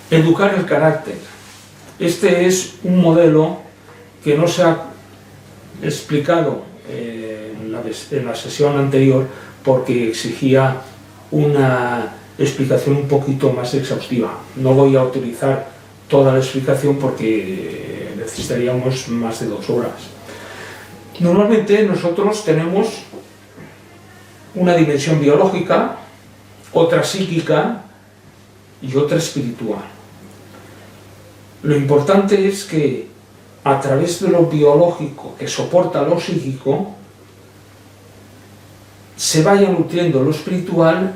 Educar el carácter. Este es un modelo que no se ha explicado en la sesión anterior porque exigía una explicación un poquito más exhaustiva. No voy a utilizar toda la explicación porque necesitaríamos más de 2 horas. Normalmente nosotros tenemos una dimensión biológica, otra psíquica y otra espiritual. Lo importante es que a través de lo biológico que soporta lo psíquico se vaya nutriendo lo espiritual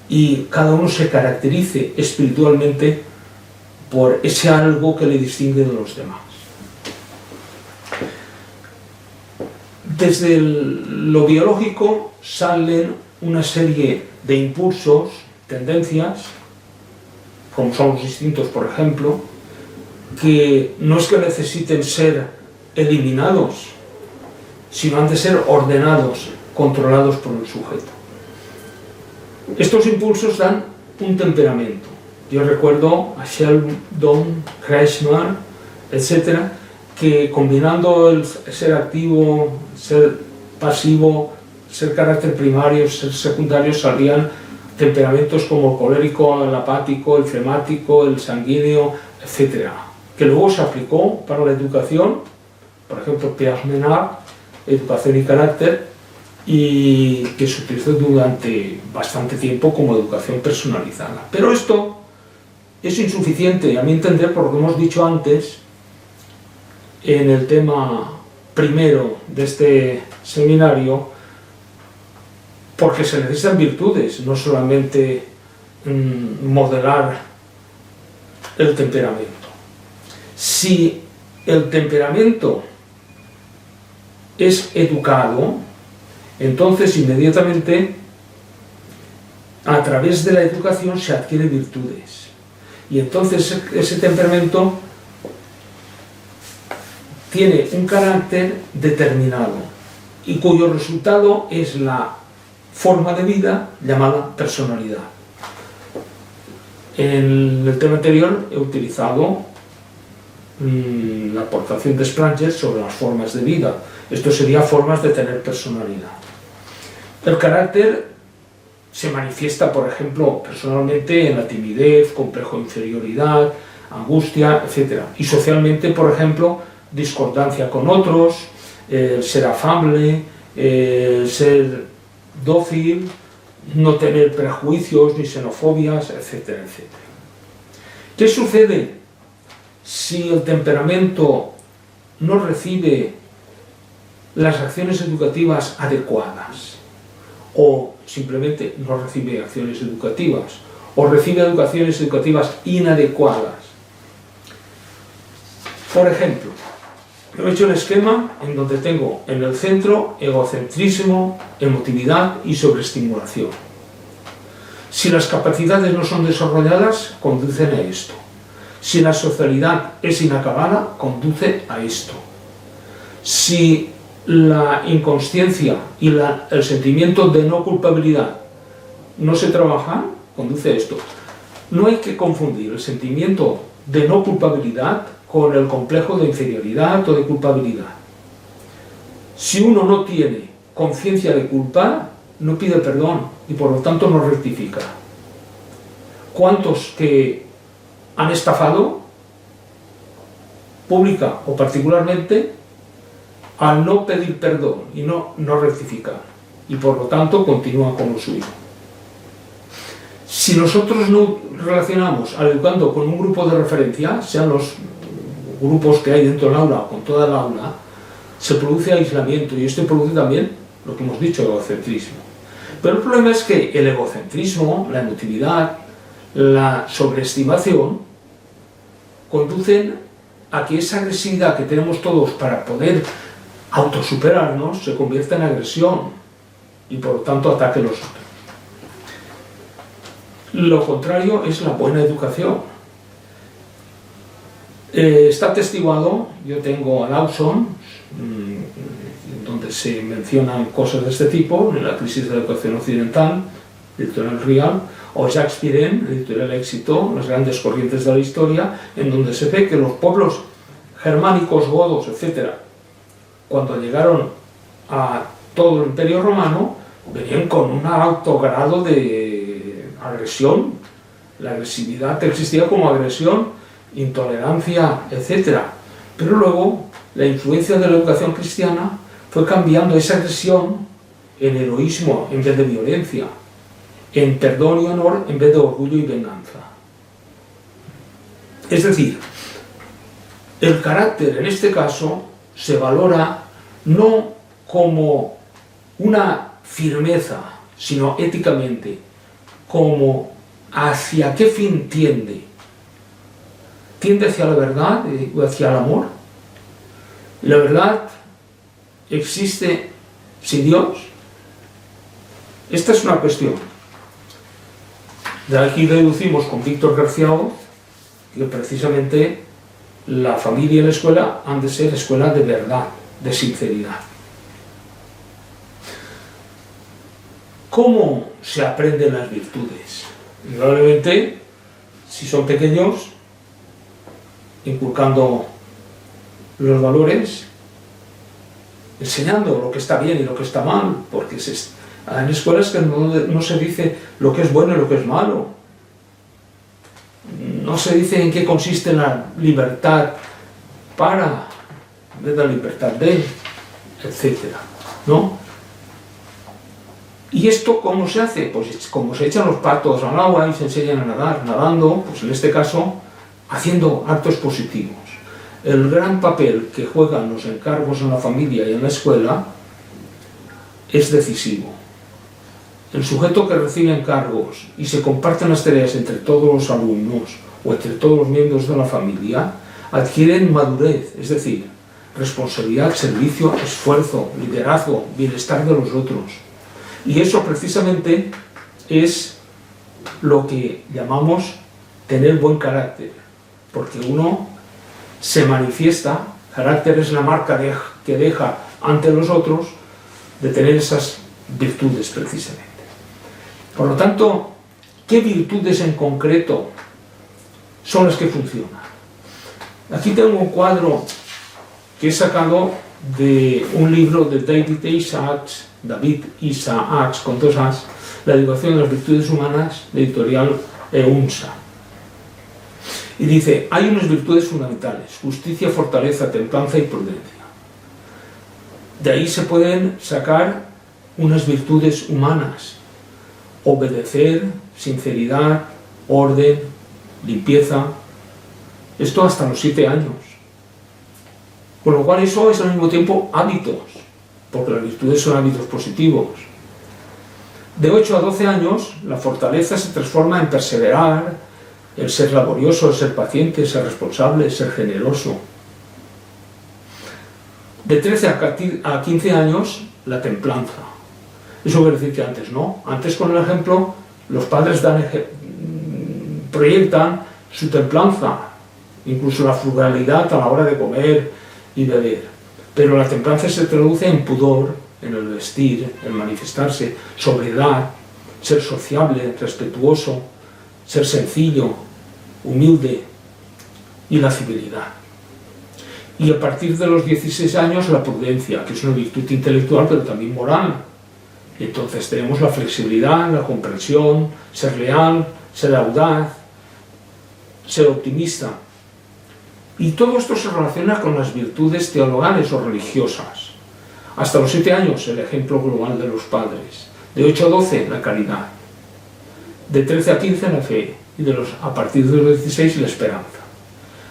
y cada uno se caracterice espiritualmente por ese algo que le distingue de los demás. Desde lo biológico salen una serie de impulsos, tendencias, como son los instintos, por ejemplo, que no es que necesiten ser eliminados, sino han de ser ordenados, controlados por el sujeto. Estos impulsos dan un temperamento. Yo recuerdo a Sheldon, Kretschmann, etc., que combinando el ser activo, ser pasivo, ser carácter primario, ser secundario, salían temperamentos como el colérico, el apático, el flemático, el sanguíneo, etc., que luego se aplicó para la educación, por ejemplo, Pierre Menard, educación y carácter, y que se utilizó durante bastante tiempo como educación personalizada. Pero esto es insuficiente, a mi entender, por lo que hemos dicho antes, en el tema primero de este seminario, porque se necesitan virtudes, no solamente modelar el temperamento. Si el temperamento es educado, entonces inmediatamente a través de la educación se adquiere virtudes. Y entonces ese temperamento tiene un carácter determinado y cuyo resultado es la forma de vida llamada personalidad. En el tema anterior he utilizado la aportación de Spranger sobre las formas de vida. Esto sería formas de tener personalidad. El carácter se manifiesta, por ejemplo, personalmente en la timidez, complejo de inferioridad, angustia, etc. Y socialmente, por ejemplo, discordancia con otros, ser afable, ser dócil, no tener prejuicios ni xenofobias, etcétera, etcétera. ¿Qué sucede si el temperamento no recibe las acciones educativas adecuadas? O simplemente no recibe acciones educativas, o recibe acciones educativas inadecuadas. Por ejemplo, he hecho un esquema en donde tengo en el centro egocentrismo, emotividad y sobreestimulación. Si las capacidades no son desarrolladas, conducen a esto. Si la socialidad es inacabada, conduce a esto. Si la inconsciencia y el sentimiento de no culpabilidad no se trabajan, conduce a esto. No hay que confundir el sentimiento de no culpabilidad con el complejo de inferioridad o de culpabilidad. Si uno no tiene conciencia de culpa, no pide perdón y por lo tanto no rectifica. ¿Cuántos que han estafado, pública o particularmente, al no pedir perdón y no rectificar, y por lo tanto continúan con lo suyo? Si nosotros no relacionamos al educando con un grupo de referencia, sean los grupos que hay dentro del aula o con toda el aula, se produce aislamiento y esto produce también lo que hemos dicho, egocentrismo. Pero el problema es que el egocentrismo, la emotividad, la sobreestimación conducen a que esa agresividad que tenemos todos para poder autosuperarnos se convierta en agresión y por lo tanto ataque a los otros. Lo contrario es la buena educación. Está atestiguado, yo tengo a Lawson, donde se mencionan cosas de este tipo, en la crisis de la educación occidental, editorial Real, o Jacques Piren, editorial Éxito, las grandes corrientes de la historia, en donde se ve que los pueblos germánicos, godos, etc., cuando llegaron a todo el Imperio Romano, venían con un alto grado de agresión. La agresividad existía como agresión, intolerancia, etc. Pero luego la influencia de la educación cristiana fue cambiando esa agresión en heroísmo en vez de violencia, en perdón y honor en vez de orgullo y venganza. Es decir, el carácter en este caso se valora no como una firmeza, sino éticamente, como hacia qué fin tiende. ¿Tiende hacia la verdad o hacia el amor? ¿La verdad existe sin Dios? Esta es una cuestión. De aquí deducimos con Víctor García Oz que precisamente la familia y la escuela han de ser escuelas de verdad, de sinceridad. ¿Cómo se aprenden las virtudes? Probablemente, si son pequeños, inculcando los valores, enseñando lo que está bien y lo que está mal, porque en escuelas que no se dice lo que es bueno y lo que es malo. No se dice en qué consiste la libertad para, en vez de la libertad de, etc., ¿no? ¿Y esto cómo se hace? Pues como se echan los patos al agua y se enseñan a nadar, nadando, pues en este caso, haciendo actos positivos. El gran papel que juegan los encargos en la familia y en la escuela es decisivo. El sujeto que recibe encargos y se comparten las tareas entre todos los alumnos o entre todos los miembros de la familia, adquieren madurez, es decir, responsabilidad, servicio, esfuerzo, liderazgo, bienestar de los otros. Y eso precisamente es lo que llamamos tener buen carácter, porque uno se manifiesta, carácter es la marca que deja ante los otros de tener esas virtudes precisamente. Por lo tanto, ¿qué virtudes en concreto son las que funcionan? Aquí tengo un cuadro que he sacado de un libro de David Isaacs, con dos As, La educación de las virtudes humanas, de editorial EUNSA. Y dice, hay unas virtudes fundamentales: justicia, fortaleza, templanza y prudencia. De ahí se pueden sacar unas virtudes humanas: obedecer, sinceridad, orden, limpieza. Esto hasta los 7 años. Con lo cual eso es al mismo tiempo hábitos, porque las virtudes son hábitos positivos. De 8 a 12 años, la fortaleza se transforma en perseverar, el ser laborioso, el ser paciente, el ser responsable, el ser generoso. De 13 a 15 años, la templanza. Eso quiere decir que antes no. Antes, con el ejemplo, los padres proyectan su templanza, incluso la frugalidad a la hora de comer y beber. Pero la templanza se traduce en pudor, en el vestir, en manifestarse, sobriedad, ser sociable, respetuoso, ser sencillo, humilde y la civilidad. Y a partir de los 16 años la prudencia, que es una virtud intelectual pero también moral. Entonces tenemos la flexibilidad, la comprensión, ser leal, ser audaz, ser optimista. Y todo esto se relaciona con las virtudes teologales o religiosas. Hasta los 7 años el ejemplo global de los padres. De 8 a 12 la caridad. De 13 a 15 la fe. Y a partir de los 16 la esperanza.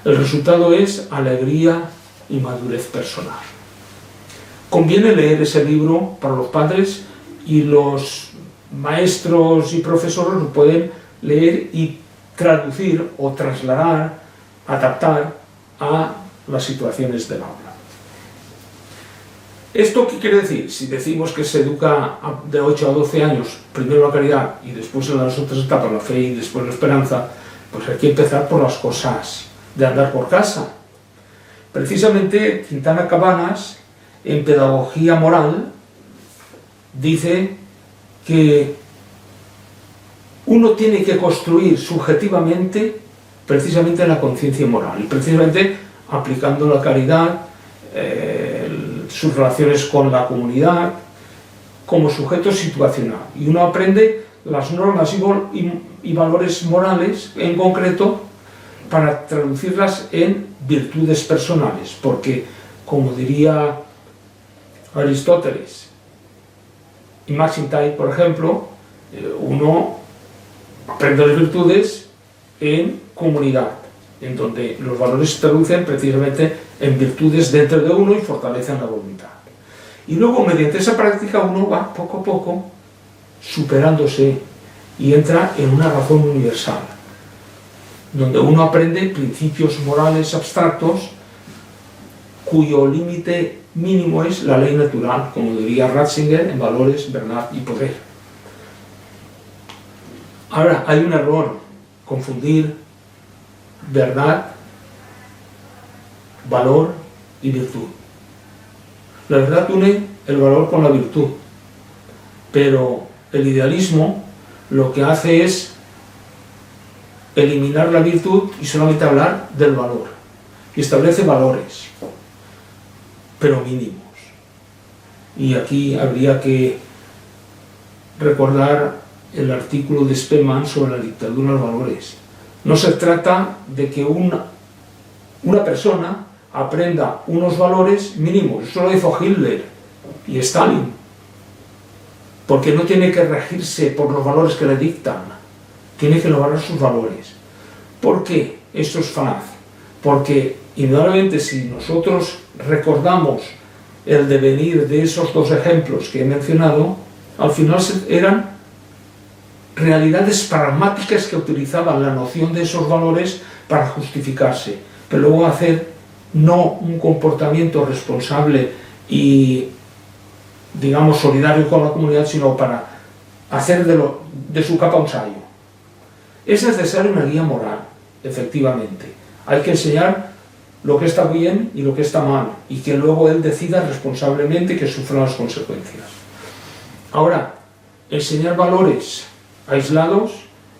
El resultado es alegría y madurez personal. Conviene leer ese libro para los padres, y los maestros y profesores lo pueden leer y traducir o trasladar, adaptar a las situaciones del aula. ¿Esto qué quiere decir? Si decimos que se educa de 8 a 12 años, primero la caridad y después en las otras etapas la fe y después la esperanza, pues hay que empezar por las cosas de andar por casa. Precisamente Quintana Cabanas, en Pedagogía Moral, dice que uno tiene que construir subjetivamente precisamente la conciencia moral, y precisamente aplicando la caridad, sus relaciones con la comunidad, como sujeto situacional. Y uno aprende las normas y valores morales en concreto para traducirlas en virtudes personales, porque, como diría Aristóteles y Maxime Tai, por ejemplo, uno aprende las virtudes en comunidad, en donde los valores se traducen precisamente en virtudes dentro de uno y fortalecen la voluntad. Y luego, mediante esa práctica, uno va poco a poco superándose y entra en una razón universal, donde uno aprende principios morales abstractos cuyo límite mínimo es la ley natural, como diría Ratzinger en Valores, Verdad y Poder. Ahora, hay un error: confundir verdad, valor y virtud. La verdad une el valor con la virtud, pero el idealismo lo que hace es eliminar la virtud y solamente hablar del valor, y establece valores, pero mínimos. Y aquí habría que recordar el artículo de Spemann sobre la dictadura de los valores. No se trata de que una persona aprenda unos valores mínimos. Eso lo hizo Hitler y Stalin, porque no tiene que regirse por los valores que le dictan, tiene que lograr sus valores. ¿Por qué esto es falaz? Porque indudablemente, si nosotros recordamos el devenir de esos dos ejemplos que he mencionado, al final eran realidades pragmáticas que utilizaban la noción de esos valores para justificarse, pero luego hacer no un comportamiento responsable y, digamos, solidario con la comunidad, sino para hacer de su capa un sayo. Es necesaria una guía moral, efectivamente. Hay que enseñar lo que está bien y lo que está mal, y que luego él decida responsablemente y que sufra las consecuencias. Ahora, enseñar valores aislados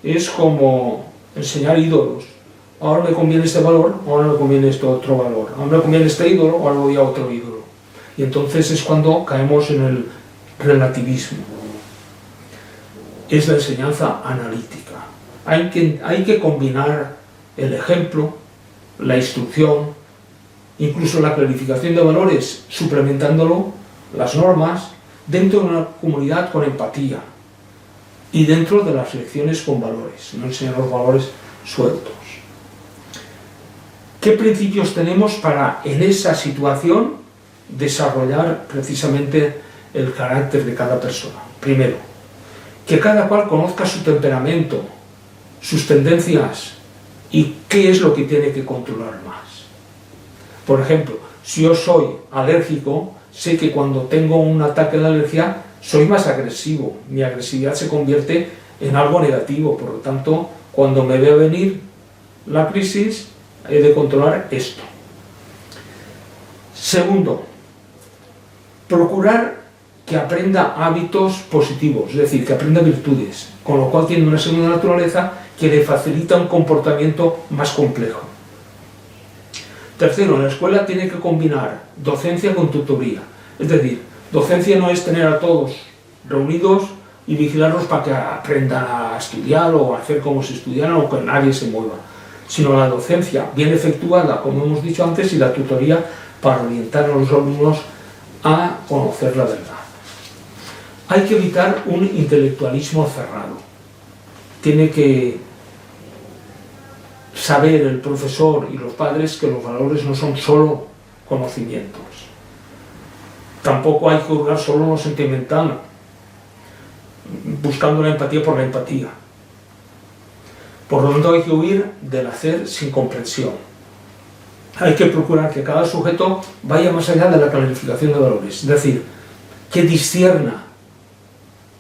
es como enseñar ídolos. Ahora me conviene este valor, ahora me conviene este otro valor. Ahora me conviene este ídolo, ahora voy a otro ídolo. Y entonces es cuando caemos en el relativismo. Es la enseñanza analítica. Hay que combinar el ejemplo, la instrucción, incluso la clarificación de valores, suplementándolo, las normas, dentro de una comunidad con empatía y dentro de las lecciones con valores, no enseñar los valores sueltos. ¿Qué principios tenemos para, en esa situación, desarrollar precisamente el carácter de cada persona? Primero, que cada cual conozca su temperamento, sus tendencias y qué es lo que tiene que controlar más. Por ejemplo, si yo soy alérgico, sé que cuando tengo un ataque de alergia soy más agresivo, mi agresividad se convierte en algo negativo, por lo tanto, cuando me vea venir la crisis, he de controlar esto. Segundo, procurar que aprenda hábitos positivos, es decir, que aprenda virtudes, con lo cual tiene una segunda naturaleza que le facilita un comportamiento más complejo. Tercero, en la escuela tiene que combinar docencia con tutoría, es decir, docencia no es tener a todos reunidos y vigilarlos para que aprendan a estudiar o a hacer como si estudiaran o que nadie se mueva, sino la docencia bien efectuada, como hemos dicho antes, y la tutoría para orientar a los alumnos a conocer la verdad. Hay que evitar un intelectualismo cerrado. Tiene que saber el profesor y los padres que los valores no son solo conocimientos. Tampoco hay que hurgar solo en lo sentimental, buscando la empatía por la empatía. Por lo tanto, hay que huir del hacer sin comprensión. Hay que procurar que cada sujeto vaya más allá de la clarificación de valores, es decir, que discierna,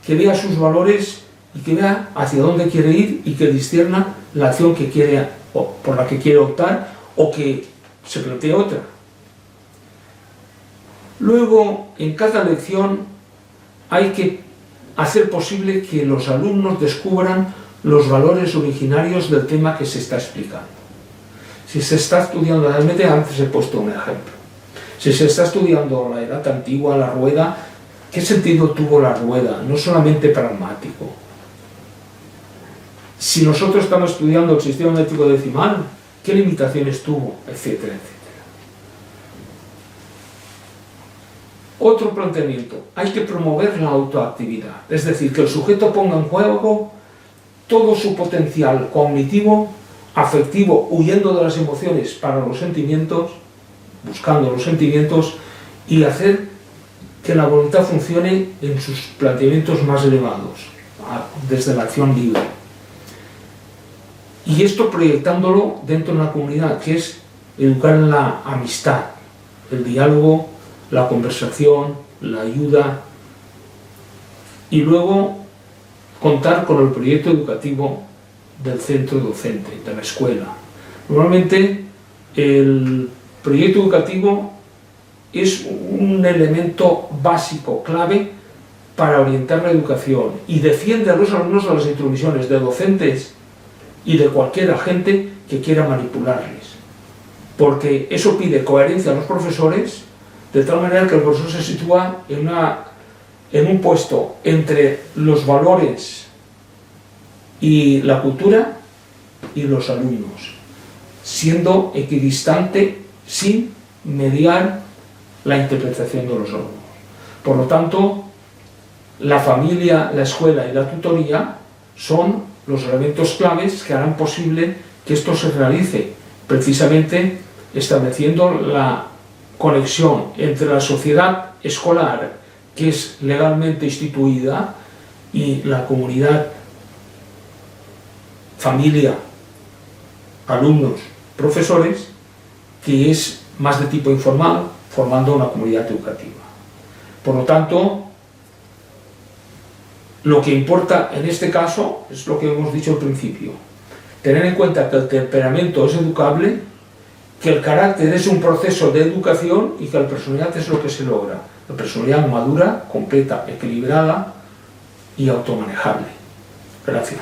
que vea sus valores y que vea hacia dónde quiere ir y que discierna la acción que quiere, o por la que quiere optar o que se plantee otra. Luego, en cada lección hay que hacer posible que los alumnos descubran los valores originarios del tema que se está explicando. Si se está estudiando, realmente antes he puesto un ejemplo, si se está estudiando la edad antigua, la rueda, ¿qué sentido tuvo la rueda? No solamente pragmático. Si nosotros estamos estudiando el sistema métrico decimal, ¿qué limitaciones tuvo? Etcétera, etcétera. Otro planteamiento, hay que promover la autoactividad, es decir, que el sujeto ponga en juego todo su potencial cognitivo, afectivo, huyendo de las emociones para los sentimientos, buscando los sentimientos, y hacer que la voluntad funcione en sus planteamientos más elevados, desde la acción libre. Y esto proyectándolo dentro de una comunidad, que es educar en la amistad, el diálogo, la conversación, la ayuda, y luego contar con el proyecto educativo del centro docente, de la escuela. Normalmente el proyecto educativo es un elemento básico, clave, para orientar la educación, y defiende a los alumnos de las intromisiones de docentes y de cualquier agente que quiera manipularles. Porque eso pide coherencia a los profesores, de tal manera que el profesor se sitúa en un puesto entre los valores y la cultura y los alumnos, siendo equidistante sin mediar la interpretación de los alumnos. Por lo tanto, la familia, la escuela y la tutoría son los elementos claves que harán posible que esto se realice, precisamente estableciendo la conexión entre la sociedad escolar, que es legalmente instituida, y la comunidad, familia, alumnos, profesores, que es más de tipo informal, formando una comunidad educativa. Por lo tanto, lo que importa en este caso es lo que hemos dicho al principio: tener en cuenta que el temperamento es educable, que el carácter es un proceso de educación y que la personalidad es lo que se logra. La personalidad madura, completa, equilibrada y automanejable. Gracias.